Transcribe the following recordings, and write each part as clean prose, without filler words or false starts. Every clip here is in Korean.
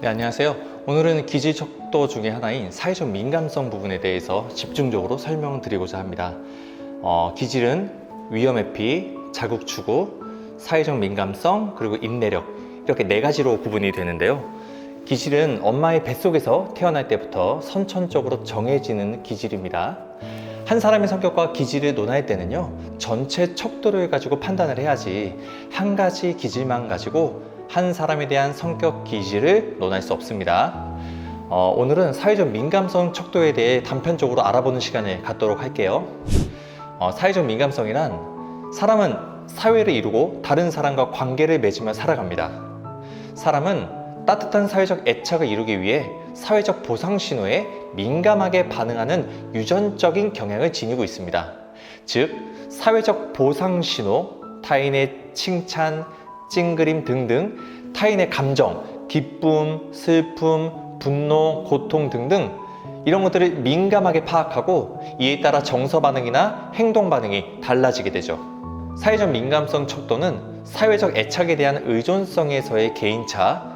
네, 안녕하세요. 오늘은 기질 척도 중에 하나인 사회적 민감성 부분에 대해서 집중적으로 설명드리고자 합니다. 기질은 위험회피, 자극추구, 사회적 민감성, 그리고 인내력 이렇게 네 가지로 구분이 되는데요. 기질은 엄마의 뱃속에서 태어날 때부터 선천적으로 정해지는 기질입니다. 한 사람의 성격과 기질을 논할 때는요, 전체 척도를 가지고 판단을 해야지 한 가지 기질만 가지고 한 사람에 대한 성격 기질을 논할 수 없습니다. 오늘은 사회적 민감성 척도에 대해 단편적으로 알아보는 시간을 갖도록 할게요. 사회적 민감성이란 사람은 사회를 이루고 다른 사람과 관계를 맺으며 살아갑니다. 사람은 따뜻한 사회적 애착을 이루기 위해 사회적 보상 신호에 민감하게 반응하는 유전적인 경향을 지니고 있습니다. 즉, 사회적 보상 신호, 타인의 칭찬, 찡그림 등등 타인의 감정, 기쁨, 슬픔, 분노, 고통 등등 이런 것들을 민감하게 파악하고 이에 따라 정서 반응이나 행동 반응이 달라지게 되죠. 사회적 민감성 척도는 사회적 애착에 대한 의존성에서의 개인차,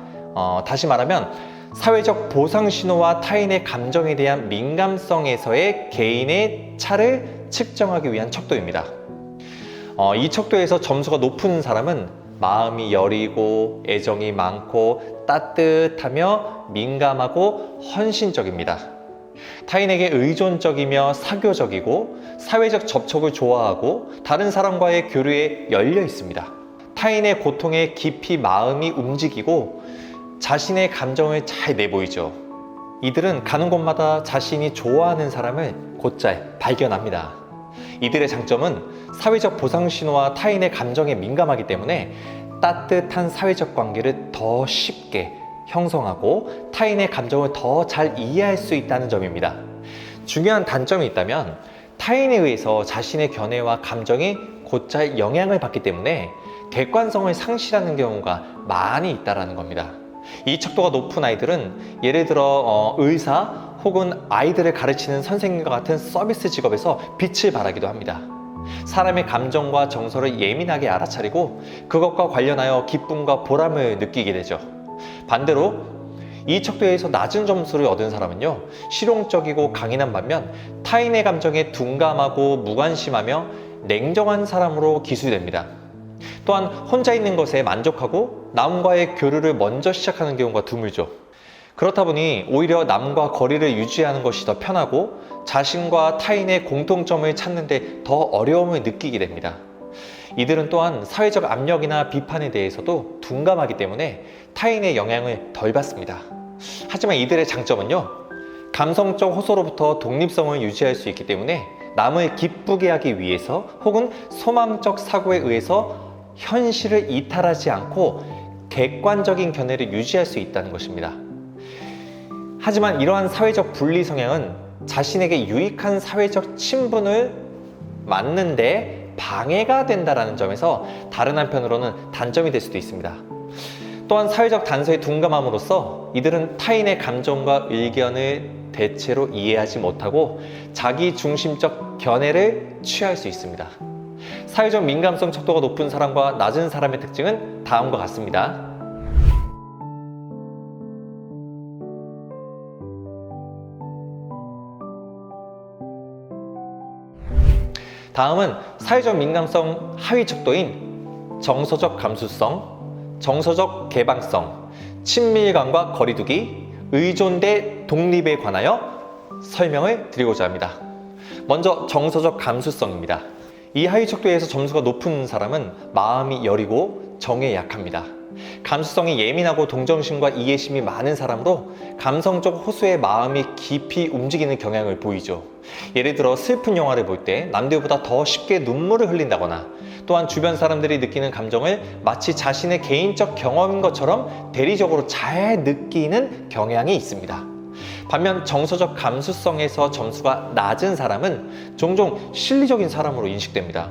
다시 말하면 사회적 보상 신호와 타인의 감정에 대한 민감성에서의 개인의 차를 측정하기 위한 척도입니다. 이 척도에서 점수가 높은 사람은 마음이 여리고 애정이 많고 따뜻하며 민감하고 헌신적입니다. 타인에게 의존적이며 사교적이고 사회적 접촉을 좋아하고 다른 사람과의 교류에 열려 있습니다. 타인의 고통에 깊이 마음이 움직이고 자신의 감정을 잘 내보이죠. 이들은 가는 곳마다 자신이 좋아하는 사람을 곧잘 발견합니다. 이들의 장점은 사회적 보상 신호와 타인의 감정에 민감하기 때문에 따뜻한 사회적 관계를 더 쉽게 형성하고 타인의 감정을 더 잘 이해할 수 있다는 점입니다. 중요한 단점이 있다면 타인에 의해서 자신의 견해와 감정이 곧잘 영향을 받기 때문에 객관성을 상실하는 경우가 많이 있다는 겁니다. 이 척도가 높은 아이들은 예를 들어 의사 혹은 아이들을 가르치는 선생님과 같은 서비스 직업에서 빛을 발하기도 합니다. 사람의 감정과 정서를 예민하게 알아차리고 그것과 관련하여 기쁨과 보람을 느끼게 되죠. 반대로 이 척도에서 낮은 점수를 얻은 사람은요, 실용적이고 강인한 반면 타인의 감정에 둔감하고 무관심하며 냉정한 사람으로 기술됩니다. 또한 혼자 있는 것에 만족하고 남과의 교류를 먼저 시작하는 경우가 드물죠. 그렇다 보니 오히려 남과 거리를 유지하는 것이 더 편하고 자신과 타인의 공통점을 찾는 데 더 어려움을 느끼게 됩니다. 이들은 또한 사회적 압력이나 비판에 대해서도 둔감하기 때문에 타인의 영향을 덜 받습니다. 하지만 이들의 장점은요, 감성적 호소로부터 독립성을 유지할 수 있기 때문에 남을 기쁘게 하기 위해서 혹은 소망적 사고에 의해서 현실을 이탈하지 않고 객관적인 견해를 유지할 수 있다는 것입니다. 하지만 이러한 사회적 분리 성향은 자신에게 유익한 사회적 친분을 맞는데 방해가 된다는 점에서 다른 한편으로는 단점이 될 수도 있습니다. 또한 사회적 단서에 둔감함으로써 이들은 타인의 감정과 의견을 대체로 이해하지 못하고 자기 중심적 견해를 취할 수 있습니다. 사회적 민감성 척도가 높은 사람과 낮은 사람의 특징은 다음과 같습니다. 다음은 사회적 민감성 하위 척도인 정서적 감수성, 정서적 개방성, 친밀감과 거리두기, 의존 대 독립에 관하여 설명을 드리고자 합니다. 먼저 정서적 감수성입니다. 이 하위 척도에서 점수가 높은 사람은 마음이 여리고 정에 약합니다. 감수성이 예민하고 동정심과 이해심이 많은 사람으로 감성적 호소에 마음이 깊이 움직이는 경향을 보이죠. 예를 들어 슬픈 영화를 볼 때 남들보다 더 쉽게 눈물을 흘린다거나 또한 주변 사람들이 느끼는 감정을 마치 자신의 개인적 경험인 것처럼 대리적으로 잘 느끼는 경향이 있습니다. 반면 정서적 감수성에서 점수가 낮은 사람은 종종 실리적인 사람으로 인식됩니다.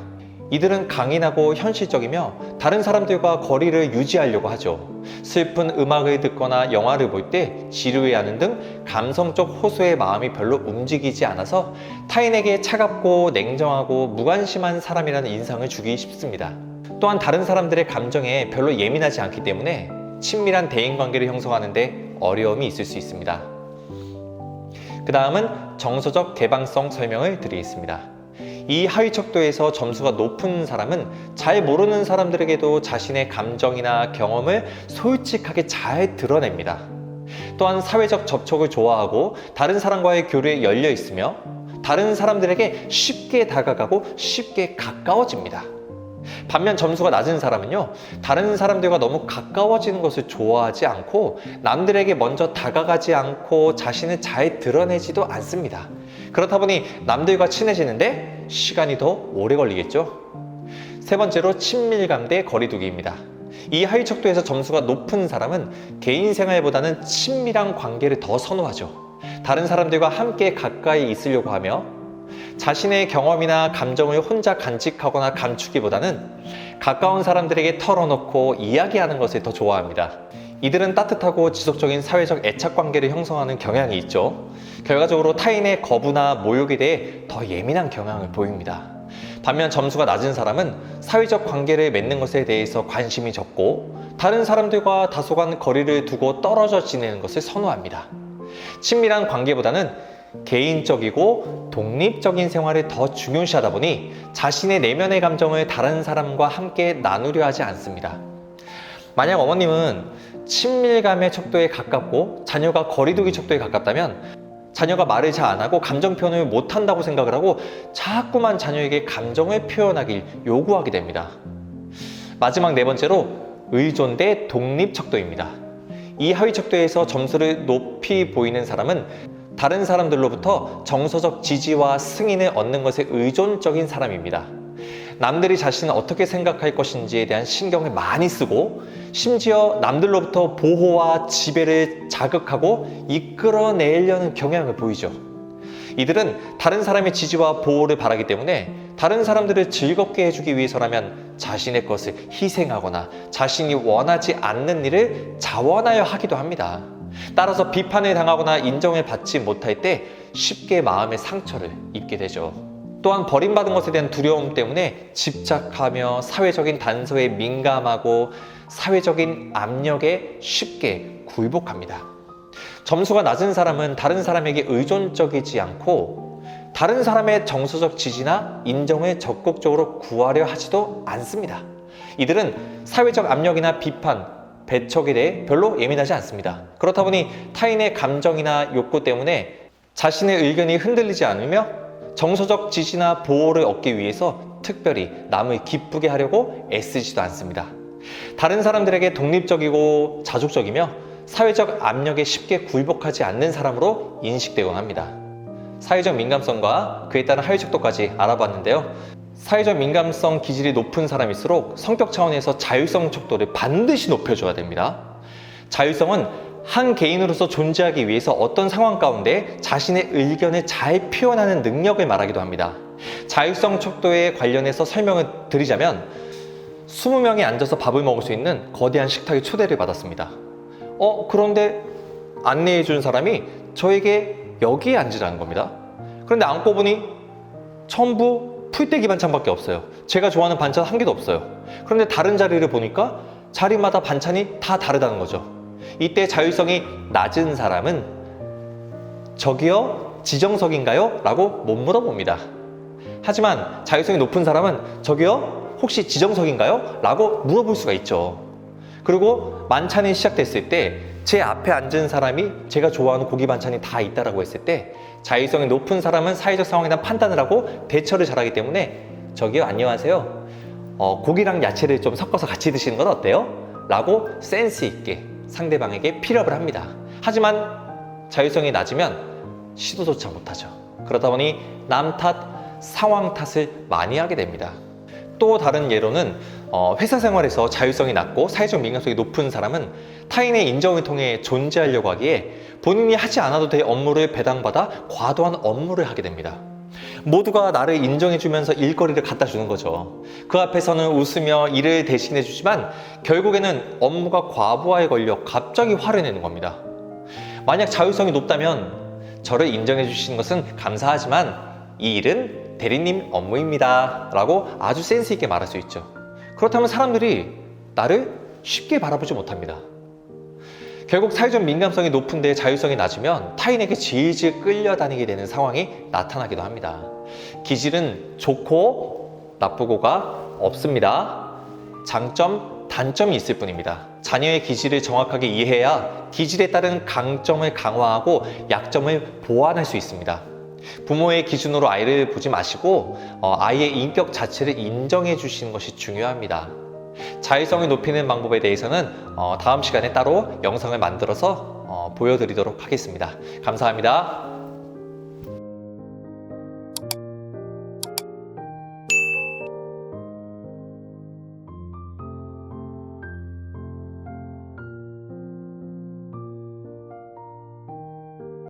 이들은 강인하고 현실적이며 다른 사람들과 거리를 유지하려고 하죠. 슬픈 음악을 듣거나 영화를 볼 때 지루해하는 등 감성적 호소의 마음이 별로 움직이지 않아서 타인에게 차갑고 냉정하고 무관심한 사람이라는 인상을 주기 쉽습니다. 또한 다른 사람들의 감정에 별로 예민하지 않기 때문에 친밀한 대인관계를 형성하는 데 어려움이 있을 수 있습니다. 그 다음은 정서적 개방성 설명을 드리겠습니다. 이 하위 척도에서 점수가 높은 사람은 잘 모르는 사람들에게도 자신의 감정이나 경험을 솔직하게 잘 드러냅니다. 또한 사회적 접촉을 좋아하고 다른 사람과의 교류에 열려 있으며 다른 사람들에게 쉽게 다가가고 쉽게 가까워집니다. 반면 점수가 낮은 사람은요, 다른 사람들과 너무 가까워지는 것을 좋아하지 않고 남들에게 먼저 다가가지 않고 자신을 잘 드러내지도 않습니다. 그렇다 보니 남들과 친해지는데 시간이 더 오래 걸리겠죠. 세 번째로 친밀감 대 거리두기입니다. 이 하위 척도에서 점수가 높은 사람은 개인 생활보다는 친밀한 관계를 더 선호하죠. 다른 사람들과 함께 가까이 있으려고 하며 자신의 경험이나 감정을 혼자 간직하거나 감추기보다는 가까운 사람들에게 털어놓고 이야기하는 것을 더 좋아합니다. 이들은 따뜻하고 지속적인 사회적 애착 관계를 형성하는 경향이 있죠. 결과적으로 타인의 거부나 모욕에 대해 더 예민한 경향을 보입니다. 반면 점수가 낮은 사람은 사회적 관계를 맺는 것에 대해서 관심이 적고 다른 사람들과 다소간 거리를 두고 떨어져 지내는 것을 선호합니다. 친밀한 관계보다는 개인적이고 독립적인 생활을 더 중요시하다 보니 자신의 내면의 감정을 다른 사람과 함께 나누려 하지 않습니다. 만약 어머님은 친밀감의 척도에 가깝고 자녀가 거리두기 척도에 가깝다면 자녀가 말을 잘 안 하고 감정 표현을 못 한다고 생각을 하고 자꾸만 자녀에게 감정을 표현하길 요구하게 됩니다. 마지막 네 번째로 의존 대 독립 척도입니다. 이 하위 척도에서 점수를 높이 보이는 사람은 다른 사람들로부터 정서적 지지와 승인을 얻는 것에 의존적인 사람입니다. 남들이 자신을 어떻게 생각할 것인지에 대한 신경을 많이 쓰고 심지어 남들로부터 보호와 지배를 자극하고 이끌어내려는 경향을 보이죠. 이들은 다른 사람의 지지와 보호를 바라기 때문에 다른 사람들을 즐겁게 해주기 위해서라면 자신의 것을 희생하거나 자신이 원하지 않는 일을 자원하여 하기도 합니다. 따라서 비판을 당하거나 인정을 받지 못할 때 쉽게 마음의 상처를 입게 되죠. 또한 버림받은 것에 대한 두려움 때문에 집착하며 사회적인 단서에 민감하고 사회적인 압력에 쉽게 굴복합니다. 점수가 낮은 사람은 다른 사람에게 의존적이지 않고 다른 사람의 정서적 지지나 인정을 적극적으로 구하려 하지도 않습니다. 이들은 사회적 압력이나 비판, 배척에 대해 별로 예민하지 않습니다. 그렇다 보니 타인의 감정이나 욕구 때문에 자신의 의견이 흔들리지 않으며 정서적 지지나 보호를 얻기 위해서 특별히 남을 기쁘게 하려고 애쓰지도 않습니다. 다른 사람들에게 독립적이고 자족적이며 사회적 압력에 쉽게 굴복하지 않는 사람으로 인식되곤 합니다. 사회적 민감성과 그에 따른 하위 척도까지 알아봤는데요. 사회적 민감성 기질이 높은 사람일수록 성격 차원에서 자율성 척도를 반드시 높여줘야 됩니다. 자율성은 한 개인으로서 존재하기 위해서 어떤 상황 가운데 자신의 의견을 잘 표현하는 능력을 말하기도 합니다. 자율성 척도에 관련해서 설명을 드리자면 20명이 앉아서 밥을 먹을 수 있는 거대한 식탁에 초대를 받았습니다. 그런데 안내해 준 사람이 저에게 여기에 앉으라는 겁니다. 그런데 앉고 보니 전부 풀떼기 반찬밖에 없어요. 제가 좋아하는 반찬 한 개도 없어요. 그런데 다른 자리를 보니까 자리마다 반찬이 다 다르다는 거죠. 이때 자율성이 낮은 사람은 저기요 지정석인가요? 라고 못 물어봅니다. 하지만 자율성이 높은 사람은 저기요 혹시 지정석인가요? 라고 물어볼 수가 있죠. 그리고 만찬이 시작됐을 때 제 앞에 앉은 사람이 제가 좋아하는 고기 반찬이 다 있다라고 했을 때 자율성이 높은 사람은 사회적 상황에 대한 판단을 하고 대처를 잘하기 때문에 저기요 안녕하세요 고기랑 야채를 좀 섞어서 같이 드시는 건 어때요? 라고 센스 있게 상대방에게 필업을 합니다. 하지만 자율성이 낮으면 시도조차 못하죠. 그러다 보니 남 탓, 상황 탓을 많이 하게 됩니다. 또 다른 예로는 회사 생활에서 자율성이 낮고 사회적 민감성이 높은 사람은 타인의 인정을 통해 존재하려고 하기에 본인이 하지 않아도 될 업무를 배당받아 과도한 업무를 하게 됩니다. 모두가 나를 인정해주면서 일거리를 갖다 주는 거죠. 그 앞에서는 웃으며 일을 대신해 주지만 결국에는 업무가 과부하에 걸려 갑자기 화를 내는 겁니다. 만약 자율성이 높다면 저를 인정해 주시는 것은 감사하지만 이 일은 대리님 업무입니다 라고 아주 센스 있게 말할 수 있죠. 그렇다면 사람들이 나를 쉽게 바라보지 못합니다. 결국 사회적 민감성이 높은데 자율성이 낮으면 타인에게 질질 끌려다니게 되는 상황이 나타나기도 합니다. 기질은 좋고 나쁘고가 없습니다. 장점, 단점이 있을 뿐입니다. 자녀의 기질을 정확하게 이해해야 기질에 따른 강점을 강화하고 약점을 보완할 수 있습니다. 부모의 기준으로 아이를 보지 마시고 아이의 인격 자체를 인정해 주시는 것이 중요합니다. 자율성을 높이는 방법에 대해서는 다음 시간에 따로 영상을 만들어서 보여드리도록 하겠습니다. 감사합니다.